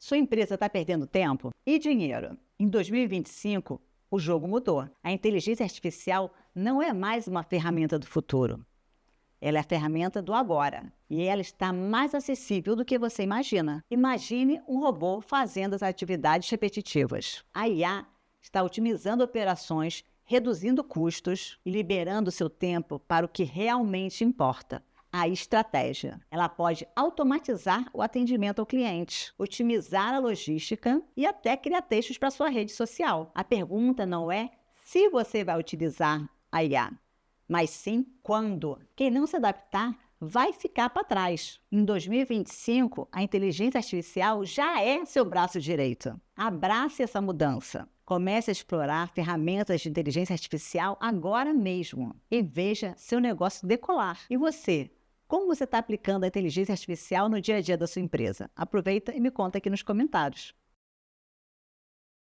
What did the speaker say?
Sua empresa está perdendo tempo e dinheiro. Em 2025, o jogo mudou. A inteligência artificial não é mais uma ferramenta do futuro. Ela é a ferramenta do agora e ela está mais acessível do que você imagina. Imagine um robô fazendo as atividades repetitivas. A IA está otimizando operações, reduzindo custos e liberando seu tempo para o que realmente importa. A estratégia. Ela pode automatizar o atendimento ao cliente, otimizar a logística e até criar textos para sua rede social. A pergunta não é se você vai utilizar a IA, mas sim quando. Quem não se adaptar vai ficar para trás. Em 2025, a inteligência artificial já é seu braço direito. Abrace essa mudança. Comece a explorar ferramentas de inteligência artificial agora mesmo e veja seu negócio decolar. E você? Como você está aplicando a inteligência artificial no dia a dia da sua empresa? Aproveita e me conta aqui nos comentários.